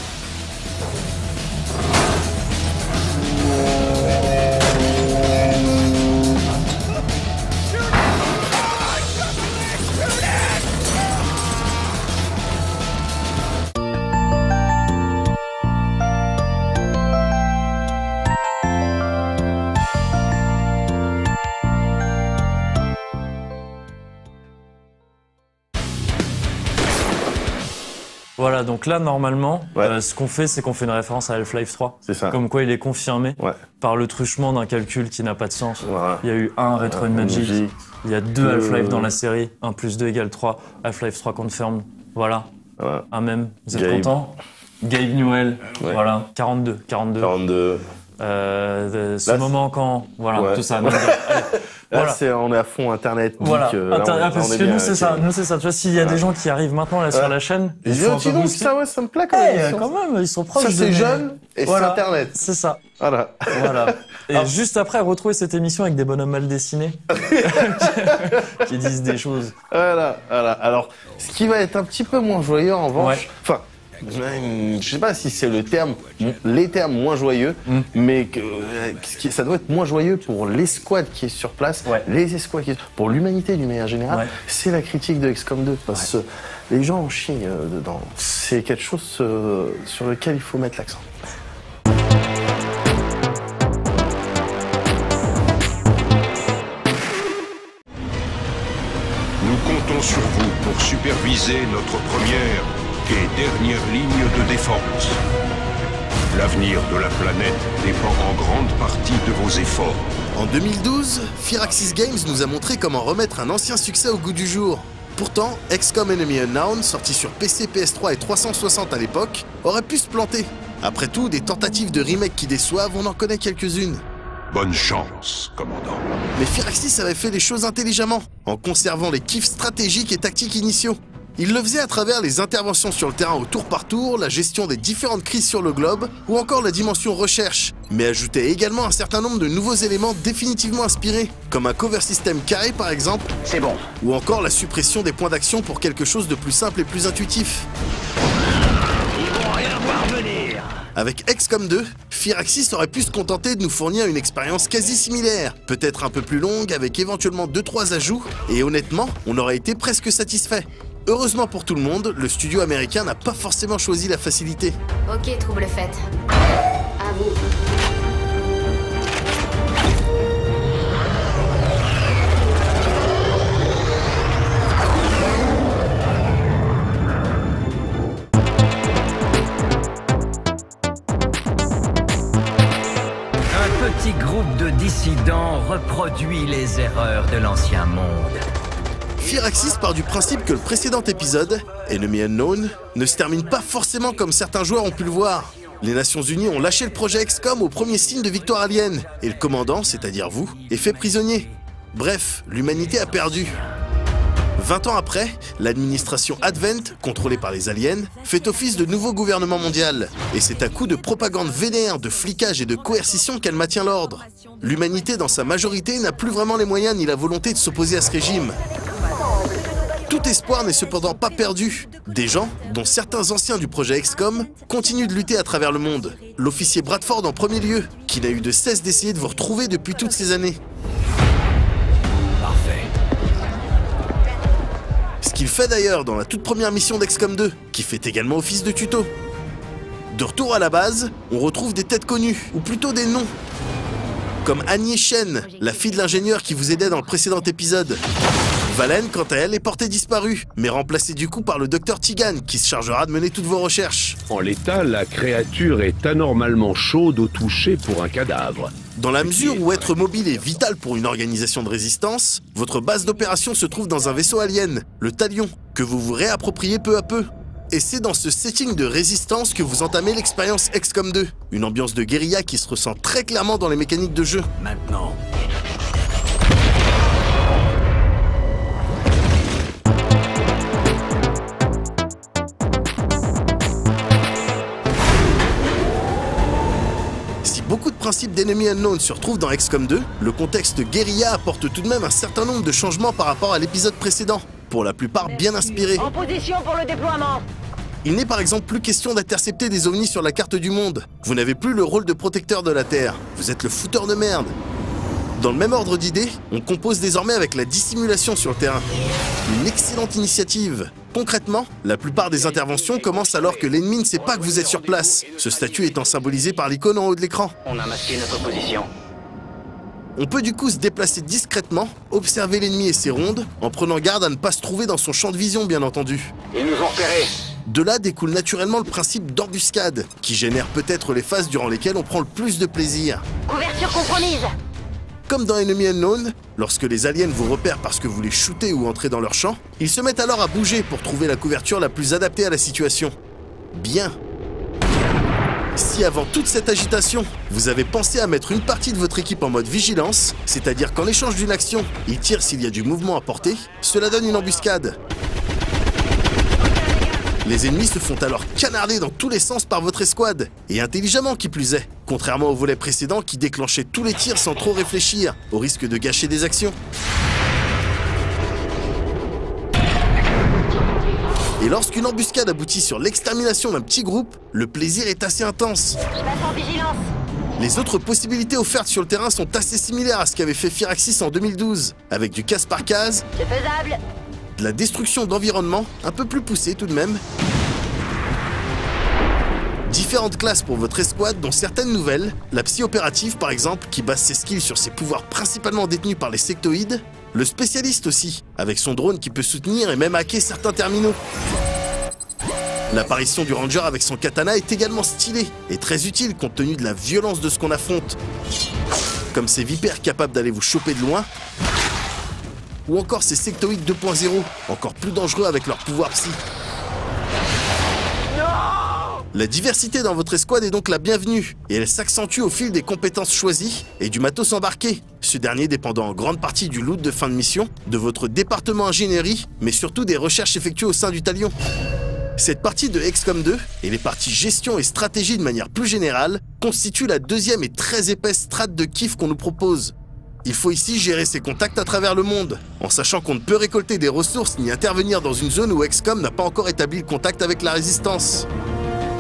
Voilà, donc là, normalement, ce qu'on fait, c'est qu'on fait une référence à Half-Life 3. C'est ça. Comme quoi il est confirmé par le truchement d'un calcul qui n'a pas de sens. Il y a eu un Retro Magic, il y a 2 Half-Life dans la série, 1 plus 2 égale 3, Half-Life 3 confirmed. Voilà, un même. Vous êtes contents? Gabe Newell, voilà, 42. Ce moment quand... Voilà, tout ça. Là, on est à fond Internet. Voilà, parce que nous, c'est ça. Tu vois, s'il y a des gens qui arrivent maintenant là sur la chaîne... Ils disent, ça me plaît quand même. Quand même, ils sont proches. Ça, c'est jeune et c'est Internet. C'est ça. Voilà. Et juste après, retrouver cette émission avec des bonhommes mal dessinés qui disent des choses. Voilà. Alors, ce qui va être un petit peu moins joyeux, en revanche... Enfin, je sais pas si c'est les termes moins joyeux, mais ça doit être moins joyeux pour l'escouade qui est sur place, les escouades pour l'humanité d'une manière générale. C'est la critique de XCOM 2 parce que les gens en chient dedans. C'est quelque chose sur lequel il faut mettre l'accent. Nous comptons sur vous pour superviser notre première et dernière ligne de défense. L'avenir de la planète dépend en grande partie de vos efforts. En 2012, Firaxis Games nous a montré comment remettre un ancien succès au goût du jour. Pourtant, XCOM Enemy Unknown, sorti sur PC, PS3 et 360 à l'époque, aurait pu se planter. Après tout, des tentatives de remake qui déçoivent, on en connaît quelques-unes. Bonne chance, commandant. Mais Firaxis avait fait les choses intelligemment, en conservant les kiffs stratégiques et tactiques initiaux. Il le faisait à travers les interventions sur le terrain au tour par tour, la gestion des différentes crises sur le globe, ou encore la dimension recherche, mais ajoutait également un certain nombre de nouveaux éléments définitivement inspirés, comme un cover system carré par exemple, c'est bon, ou encore la suppression des points d'action pour quelque chose de plus simple et plus intuitif. Ils vont rien parvenir. Avec XCOM 2, Firaxis aurait pu se contenter de nous fournir une expérience quasi similaire, peut-être un peu plus longue, avec éventuellement 2-3 ajouts, et honnêtement, on aurait été presque satisfait. Heureusement pour tout le monde, le studio américain n'a pas forcément choisi la facilité. Ok, trouble faite. À vous. Un petit groupe de dissidents reproduit les erreurs de l'ancien monde. Firaxis part du principe que le précédent épisode, Enemy Unknown, ne se termine pas forcément comme certains joueurs ont pu le voir. Les Nations Unies ont lâché le projet XCOM au premier signe de victoire alien, et le commandant, c'est-à-dire vous, est fait prisonnier. Bref, l'humanité a perdu. 20 ans après, l'administration Advent, contrôlée par les aliens, fait office de nouveau gouvernement mondial. Et c'est à coup de propagande vénère, de flicage et de coercition qu'elle maintient l'ordre. L'humanité, dans sa majorité, n'a plus vraiment les moyens ni la volonté de s'opposer à ce régime. Tout espoir n'est cependant pas perdu. Des gens, dont certains anciens du projet XCOM, continuent de lutter à travers le monde. L'officier Bradford en premier lieu, qui n'a eu de cesse d'essayer de vous retrouver depuis toutes ces années. Parfait. Ce qu'il fait d'ailleurs dans la toute première mission d'XCOM 2, qui fait également office de tuto. De retour à la base, on retrouve des têtes connues, ou plutôt des noms. Comme Annie Shen, la fille de l'ingénieur qui vous aidait dans le précédent épisode. Valen, quant à elle, est portée disparue, mais remplacée du coup par le docteur Tigan, qui se chargera de mener toutes vos recherches. En l'état, la créature est anormalement chaude au toucher pour un cadavre. Dans la mesure où être mobile est vital pour une organisation de résistance, votre base d'opération se trouve dans un vaisseau alien, le Talion, que vous vous réappropriez peu à peu. Et c'est dans ce setting de résistance que vous entamez l'expérience XCOM 2, une ambiance de guérilla qui se ressent très clairement dans les mécaniques de jeu. Maintenant. Si beaucoup de principes d'Enemy Unknown se retrouvent dans XCOM 2, le contexte guérilla apporte tout de même un certain nombre de changements par rapport à l'épisode précédent, pour la plupart bien inspirés. En position pour le déploiement. Il n'est par exemple plus question d'intercepter des ovnis sur la carte du monde. Vous n'avez plus le rôle de protecteur de la Terre. Vous êtes le fouteur de merde. Dans le même ordre d'idées, on compose désormais avec la dissimulation sur le terrain. Une excellente initiative. Concrètement, la plupart des interventions commencent alors que l'ennemi ne sait pas que vous êtes sur place, ce statut étant symbolisé par l'icône en haut de l'écran. On a masqué notre position. On peut du coup se déplacer discrètement, observer l'ennemi et ses rondes, en prenant garde à ne pas se trouver dans son champ de vision bien entendu. Ils nous ont repérés. De là découle naturellement le principe d'embuscade, qui génère peut-être les phases durant lesquelles on prend le plus de plaisir. Couverture compromise. Comme dans Enemy Unknown, lorsque les aliens vous repèrent parce que vous les shootez ou entrez dans leur champ, ils se mettent alors à bouger pour trouver la couverture la plus adaptée à la situation. Bien. Si avant toute cette agitation, vous avez pensé à mettre une partie de votre équipe en mode vigilance, c'est-à-dire qu'en échange d'une action, ils tirent s'il y a du mouvement à portée, cela donne une embuscade. Les ennemis se font alors canarder dans tous les sens par votre escouade, et intelligemment qui plus est, contrairement au volet précédent qui déclenchait tous les tirs sans trop réfléchir, au risque de gâcher des actions. Et lorsqu'une embuscade aboutit sur l'extermination d'un petit groupe, le plaisir est assez intense. Je passe en vigilance. Les autres possibilités offertes sur le terrain sont assez similaires à ce qu'avait fait Firaxis en 2012, avec du casse par case, C'est faisable. de la destruction d'environnement, un peu plus poussée tout de même, différentes classes pour votre escouade, dont certaines nouvelles, la psy opérative par exemple, qui base ses skills sur ses pouvoirs principalement détenus par les sectoïdes, le spécialiste aussi, avec son drone qui peut soutenir et même hacker certains terminaux. L'apparition du ranger avec son katana est également stylée et très utile compte tenu de la violence de ce qu'on affronte, comme ces vipères capables d'aller vous choper de loin, ou encore ces sectoïdes 2.0, encore plus dangereux avec leur pouvoir psy. La diversité dans votre escouade est donc la bienvenue, et elle s'accentue au fil des compétences choisies et du matos embarqué, ce dernier dépendant en grande partie du loot de fin de mission, de votre département ingénierie, mais surtout des recherches effectuées au sein du talion. Cette partie de XCOM 2, et les parties gestion et stratégie de manière plus générale, constituent la deuxième et très épaisse strate de kiff qu'on nous propose. Il faut ici gérer ses contacts à travers le monde, en sachant qu'on ne peut récolter des ressources ni intervenir dans une zone où XCOM n'a pas encore établi le contact avec la résistance.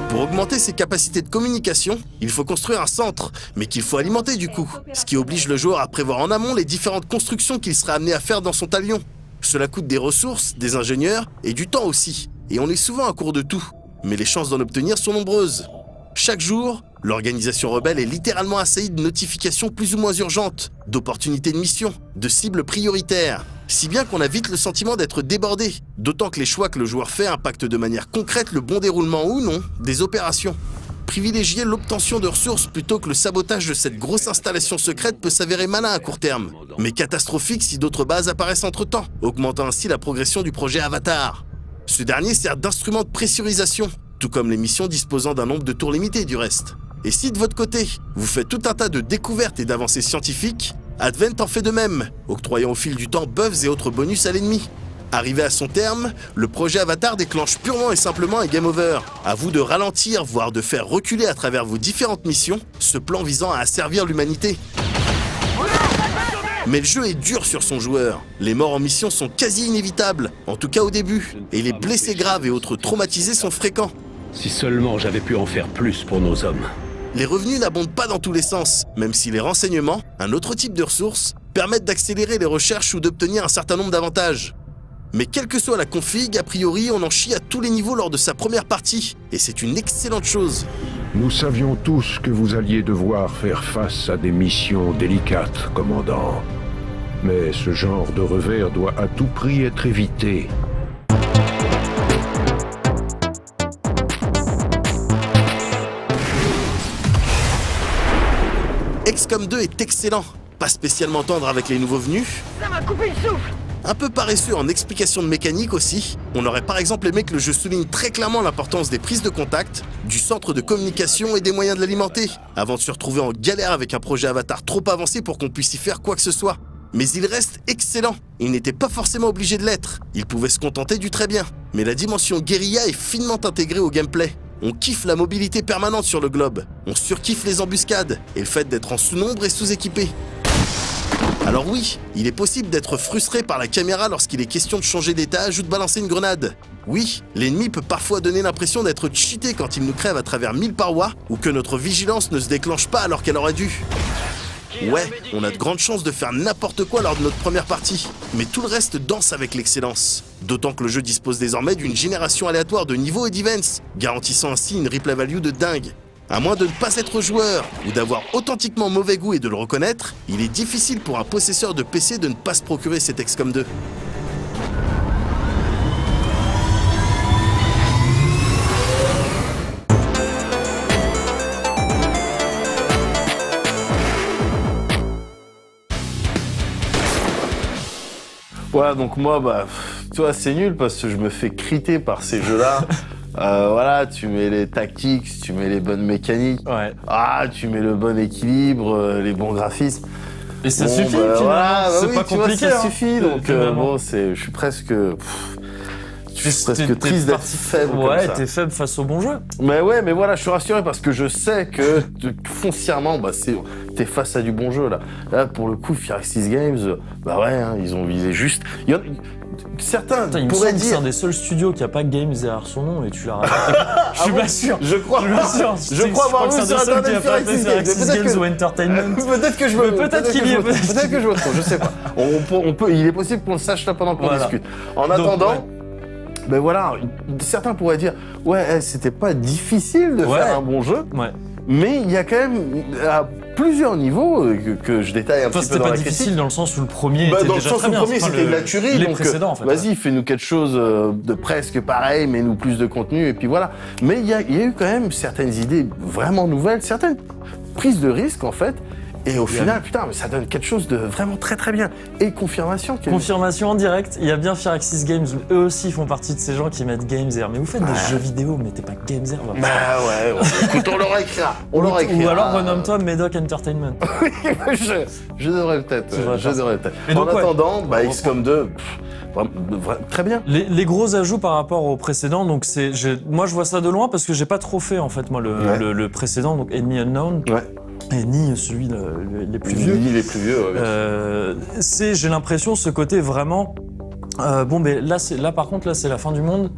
Pour augmenter ses capacités de communication, il faut construire un centre, mais qu'il faut alimenter du coup, ce qui oblige le joueur à prévoir en amont les différentes constructions qu'il sera amené à faire dans son talion. Cela coûte des ressources, des ingénieurs et du temps aussi, et on est souvent à court de tout, mais les chances d'en obtenir sont nombreuses. Chaque jour, l'organisation rebelle est littéralement assaillie de notifications plus ou moins urgentes, d'opportunités de mission, de cibles prioritaires, si bien qu'on a vite le sentiment d'être débordé, d'autant que les choix que le joueur fait impactent de manière concrète le bon déroulement ou non des opérations. Privilégier l'obtention de ressources plutôt que le sabotage de cette grosse installation secrète peut s'avérer malin à court terme, mais catastrophique si d'autres bases apparaissent entre-temps, augmentant ainsi la progression du projet Avatar. Ce dernier sert d'instrument de pressurisation, tout comme les missions disposant d'un nombre de tours limité du reste. Et si de votre côté, vous faites tout un tas de découvertes et d'avancées scientifiques, Advent en fait de même, octroyant au fil du temps buffs et autres bonus à l'ennemi. Arrivé à son terme, le projet Avatar déclenche purement et simplement un game over. À vous de ralentir, voire de faire reculer à travers vos différentes missions, ce plan visant à asservir l'humanité. Mais le jeu est dur sur son joueur. Les morts en mission sont quasi inévitables, en tout cas au début, et les blessés graves et autres traumatisés sont fréquents. Si seulement j'avais pu en faire plus pour nos hommes. Les revenus n'abondent pas dans tous les sens, même si les renseignements, un autre type de ressources, permettent d'accélérer les recherches ou d'obtenir un certain nombre d'avantages. Mais quelle que soit la config, a priori, on en chie à tous les niveaux lors de sa première partie, et c'est une excellente chose. Nous savions tous que vous alliez devoir faire face à des missions délicates, commandant. Mais ce genre de revers doit à tout prix être évité. XCOM 2 est excellent, pas spécialement tendre avec les nouveaux venus. Ça m'a coupé le souffle. Un peu paresseux en explication de mécanique aussi, on aurait par exemple aimé que le jeu souligne très clairement l'importance des prises de contact, du centre de communication et des moyens de l'alimenter, avant de se retrouver en galère avec un projet Avatar trop avancé pour qu'on puisse y faire quoi que ce soit. Mais il reste excellent, il n'était pas forcément obligé de l'être, il pouvait se contenter du très bien. Mais la dimension guérilla est finement intégrée au gameplay. On kiffe la mobilité permanente sur le globe, on surkiffe les embuscades, et le fait d'être en sous-nombre et sous-équipé. Alors oui, il est possible d'être frustré par la caméra lorsqu'il est question de changer d'étage ou de balancer une grenade. Oui, l'ennemi peut parfois donner l'impression d'être cheaté quand il nous crève à travers 1000 parois ou que notre vigilance ne se déclenche pas alors qu'elle aurait dû. Ouais, on a de grandes chances de faire n'importe quoi lors de notre première partie, mais tout le reste danse avec l'excellence. D'autant que le jeu dispose désormais d'une génération aléatoire de niveaux et d'events, garantissant ainsi une replay value de dingue. À moins de ne pas être joueur ou d'avoir authentiquement mauvais goût et de le reconnaître, il est difficile pour un possesseur de PC de ne pas se procurer cet XCOM 2. Voilà, donc moi, bah, tu vois, c'est nul parce que je me fais criter par ces jeux-là. Voilà, tu mets les tactiques, tu mets les bonnes mécaniques, tu mets le bon équilibre, les bons graphismes. Et ça suffit, finalement. Voilà, c'est oui, pas tu compliqué. vois, ça suffit. Donc bon, je suis presque. Je suis presque triste d'être faible comme ça. Ouais, t'es faible face au bon jeu. Mais ouais, mais voilà, je suis rassuré parce que je sais que foncièrement, bah, t'es face à du bon jeu là. Là, pour le coup, Firaxis Games, bah ouais, hein, ils ont visé juste. Certains il me pourraient semble que dire. c'est un des seuls studios qui a pas Games derrière son nom et tu l'as raconté. Je suis pas sûr. Je crois avoir vu sur internet Firaxis Games ou Entertainment. Peut-être que je me. Peut-être qu'il y est. Peut-être que je me trompe. Je sais pas. On peut. Il est possible qu'on le sache là pendant qu'on discute. En attendant. Ben voilà, certains pourraient dire ouais, c'était pas difficile de faire un bon jeu, mais il y a quand même à plusieurs niveaux que je détaille un petit peu dans la critique. C'était pas difficile dans le sens où le premier était dans déjà le sens très où le bien. premier c'était de la tuerie, les donc précédents en fait. Vas-y, fais-nous quelque chose de presque pareil, mais nous plus de contenu et puis voilà. Mais il y a eu quand même certaines idées vraiment nouvelles, certaines prises de risques en fait. Et au final, putain, mais ça donne quelque chose de vraiment très très bien. Et confirmation. Confirmation en direct. Il y a bien Firaxis Games. Eux aussi font partie de ces gens qui mettent Games Air. Mais vous faites des jeux vidéo, mettez pas Games Air. Bah ouais. Écoute, on leur écrira. Ou alors renomme-toi Medoc Entertainment. je devrais peut-être. Et donc, en attendant, XCOM 2. Très bien. Les gros ajouts par rapport au précédent, donc moi je vois ça de loin parce que j'ai pas trop fait en fait moi le précédent, donc Enemy Unknown. Et ni celui les plus vieux. Ni les plus vieux. J'ai l'impression ce côté vraiment. Mais là par contre c'est la fin du monde.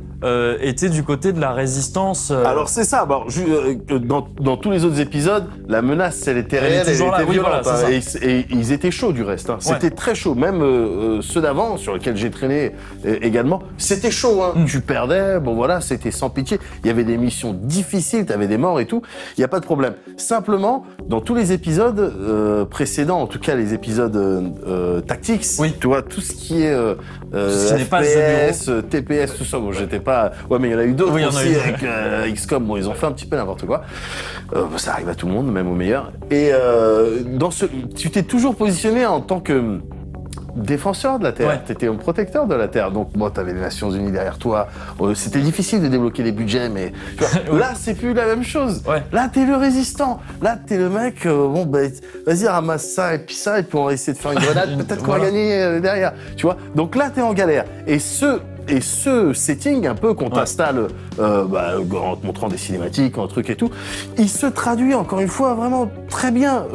Était du côté de la résistance. Alors c'est ça. Dans tous les autres épisodes, la menace, elle était réelle, elle était violente. Et ils étaient chauds du reste. Hein. C'était très chaud. Même ceux d'avant, sur lesquels j'ai traîné également, c'était chaud. Hein. Tu perdais, c'était sans pitié. Il y avait des missions difficiles, t'avais des morts et tout. Il n'y a pas de problème. Simplement, dans tous les épisodes précédents, en tout cas les épisodes tactics, tu vois, tout ce qui est FPS, TPS, tout ça, j'étais pas. Ouais, mais il y en a eu d'autres aussi avec XCOM. Ils ont fait un petit peu n'importe quoi. Ça arrive à tout le monde, même aux meilleurs. Et tu t'es toujours positionné en tant que défenseur de la Terre. T'étais un protecteur de la Terre. Donc, t'avais les Nations Unies derrière toi. C'était difficile de débloquer les budgets, mais tu vois, là, c'est plus la même chose. Là, t'es le résistant. Là, t'es le mec, vas-y, ramasse ça, et puis on va essayer de faire une grenade. Peut-être qu'on va gagner derrière. Tu vois? Donc là, t'es en galère. Et ce setting un peu qu'on t'installe en te montrant des cinématiques, un truc et tout, il se traduit encore une fois vraiment très bien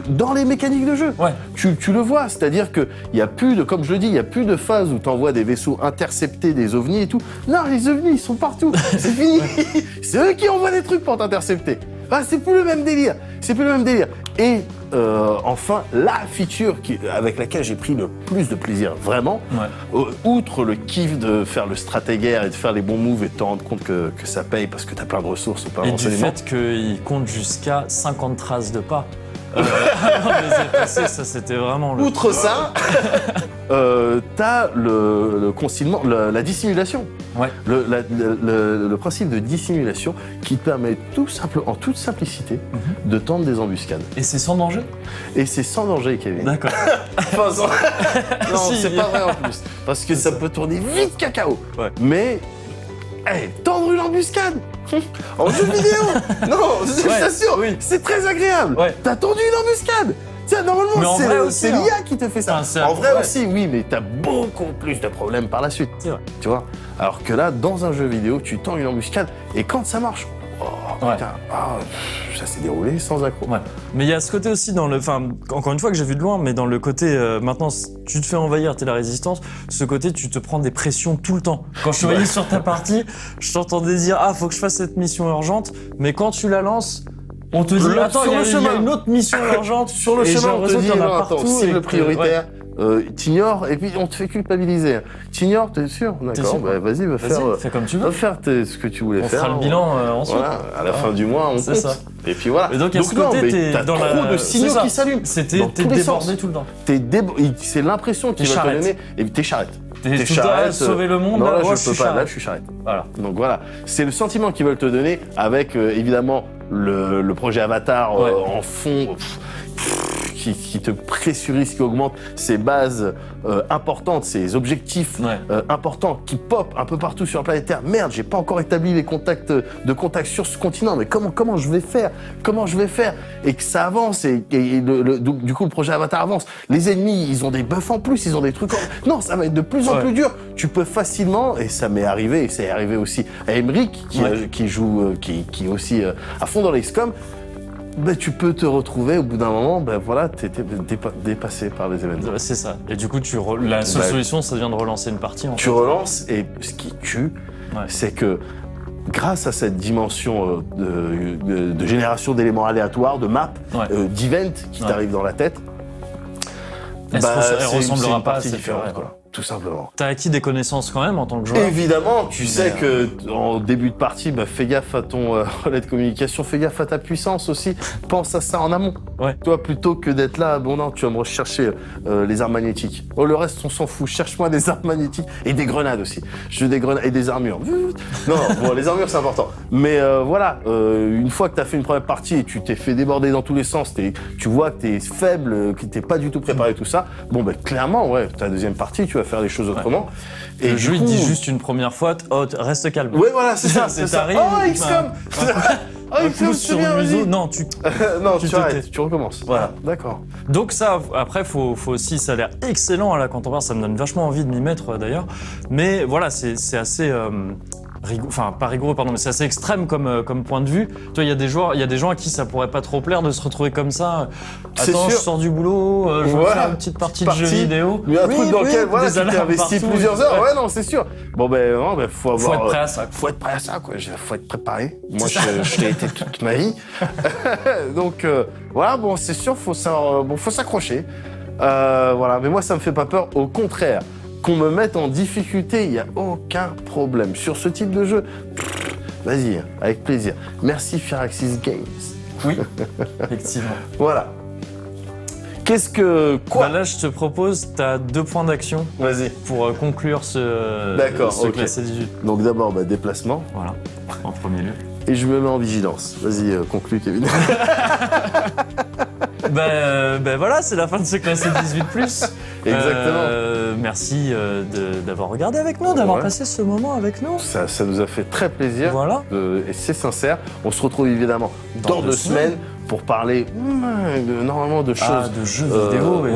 dans les mécaniques de jeu. Tu le vois, c'est-à-dire que il y a plus de, comme je le dis, il y a plus de phases où t'envoies des vaisseaux intercepter des ovnis et tout. Non, les ovnis ils sont partout, c'est fini. C'est eux qui envoient des trucs pour t'intercepter. C'est plus le même délire. Et enfin, la feature avec laquelle j'ai pris le plus de plaisir, vraiment, outre le kiff de faire le stratégaire et de faire les bons moves et de te rendre compte que ça paye parce que t'as plein de ressources, plein de renseignements. Et du fait qu'il compte jusqu'à 50 traces de pas. Ça c'était vraiment le... Outre ça, t'as le concealment, la dissimulation. Le principe de dissimulation qui te permet en toute simplicité de tendre des embuscades. Et c'est sans danger ? Et c'est sans danger, Kevin. D'accord. Non, c'est pas vrai en plus. Parce que ça peut tourner vite cacao. Mais, tendre une embuscade en jeu vidéo. Non, je t'assure, c'est très agréable. T'as tendu une embuscade. Normalement, c'est l'IA qui te fait ça. En vrai aussi, oui, mais t'as beaucoup plus de problèmes par la suite. Tu vois. Alors que là, dans un jeu vidéo, tu tends une embuscade et quand ça marche, ça s'est déroulé sans accroc. Mais il y a ce côté aussi encore une fois que j'ai vu de loin, mais dans le côté maintenant tu te fais envahir, t'es la résistance, ce côté tu te prends des pressions tout le temps. Quand je te voyais sur ta partie, je t'entendais dire faut que je fasse cette mission urgente, mais quand tu la lances, on te dit attends, il y a une autre mission urgente sur le chemin, on te dit cible prioritaire. T'ignores et puis on te fait culpabiliser. T'ignores, t'es sûr? D'accord, vas-y, fais comme tu veux. Va faire ce que tu voulais faire. On fera le bilan ensuite. Voilà, à la fin du mois, on compte. Ça. Et puis voilà. Et donc, à ce côté, t'as trop de signaux qui s'allument. T'es débordé tout le temps. C'est l'impression qu'il va te donner. Et puis t'es charrette. T'es charrette. Sauver le monde. Non, là, je peux pas. Là, je suis charrette. Voilà. Donc voilà. C'est le sentiment qu'ils veulent te donner avec, évidemment, le projet Avatar en fond. qui te pressurise, qui augmente ces bases importantes, ces objectifs importants qui popent un peu partout sur la planète Terre. Merde, j'ai pas encore établi les contacts sur ce continent, mais comment je vais faire? Comment je vais faire? Et que ça avance, et du coup le projet Avatar avance. Les ennemis, ils ont des buffs en plus, ils ont des trucs Non, ça va être de plus en plus dur. Tu peux facilement, et ça m'est arrivé, et ça est arrivé aussi à Emmerich, qui joue, qui est aussi à fond dans les XCOM, ben, tu peux te retrouver au bout d'un moment, ben voilà, t'es dépassé par les événements. C'est ça. Et du coup, la seule solution, ça devient de relancer une partie. Tu relances, et ce qui tue, c'est que grâce à cette dimension de génération d'éléments aléatoires, de maps, d'events qui t'arrivent dans la tête, elle ressemblera pas à partie différente, quoi. Tout simplement. T'as acquis des connaissances quand même en tant que joueur. Évidemment, tu sais que en début de partie, bah, fais gaffe à ton relais de communication, fais gaffe à ta puissance aussi. Pense à ça en amont. Toi, plutôt que d'être là, bon non, tu vas me rechercher les armes magnétiques. Oh, le reste, on s'en fout. Cherche-moi des armes magnétiques et des grenades aussi. Je veux des grenades et des armures. Non, bon, les armures, c'est important. Mais voilà, une fois que t'as fait une première partie et tu t'es fait déborder dans tous les sens, tu vois que t'es faible, que t'es pas du tout préparé tout ça, bon, ben clairement, ta deuxième partie, tu vas faire les choses autrement. Et le jeu, il dit juste une première fois, reste calme. Oui, voilà, c'est ça. C'est ça. Oh, XCOM XCOM, sur le museau. Non, tu arrêtes, tu recommences. Voilà, d'accord. Donc ça, après, faut aussi, ça a l'air excellent là quand on parle, ça me donne vachement envie de m'y mettre d'ailleurs. Mais voilà, c'est assez... Enfin, pas rigoureux, pardon, mais c'est assez extrême comme point de vue. Toi, il y a des gens à qui ça pourrait pas trop plaire de se retrouver comme ça. Attends, je sors du boulot, je vais faire une petite partie de jeu vidéo. Il y a un truc dans lequel tu t'es investi plusieurs heures. Ouais, non, c'est sûr. Bon, faut être prêt à ça. Faut être prêt à ça, quoi. Faut être préparé. Moi, je l'ai été toute ma vie. Donc, voilà, bon, c'est sûr, faut s'accrocher. Voilà, mais moi, ça me fait pas peur. Au contraire. Qu'on me mette en difficulté, il n'y a aucun problème. Sur ce type de jeu, vas-y, avec plaisir. Merci Firaxis Games. Oui, effectivement. Voilà. Qu'est-ce que... Quoi là, je te propose, tu as 2 points d'action. Vas-y. Pour conclure ce classé 18. Donc d'abord, déplacement. Voilà, en premier lieu. Et je me mets en vigilance. Vas-y, conclue, Kevin. Voilà, c'est la fin de ce classé 18+. Exactement. Merci d'avoir regardé avec nous, d'avoir passé ce moment avec nous. Ça nous a fait très plaisir. Voilà. Et c'est sincère. On se retrouve évidemment dans 2 semaines pour parler normalement de choses. De jeux vidéo.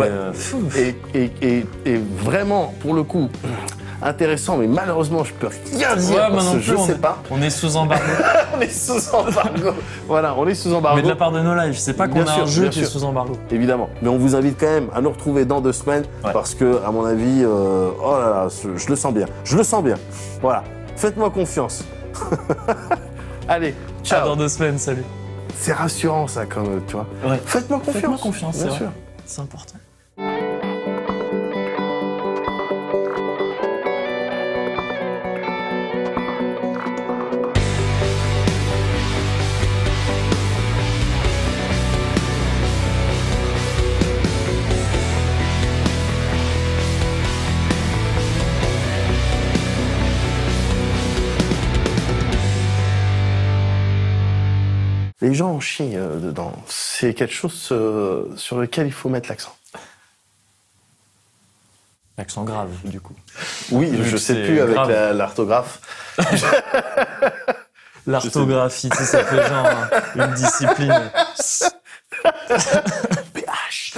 Et vraiment, pour le coup... intéressant, mais malheureusement, je peux rien dire parce que je sais pas. On est sous embargo. On est sous embargo. Voilà, on est sous embargo. Mais de la part de No Life, c'est pas qu'on a un jeu qui est sous embargo. Évidemment. Mais on vous invite quand même à nous retrouver dans 2 semaines parce que, à mon avis, oh là là, je le sens bien. Je le sens bien. Voilà. Faites-moi confiance. Allez, ciao. Dans 2 semaines, salut. C'est rassurant, ça, comme, tu vois. Ouais. Faites-moi confiance. Faites-moi confiance, bien sûr. C'est important. Les gens en chient dedans. C'est quelque chose sur lequel il faut mettre l'accent. L'accent grave, du coup. Oui, je sais plus avec l'orthographe. L'orthographie, tu sais, ça fait genre une discipline. PH.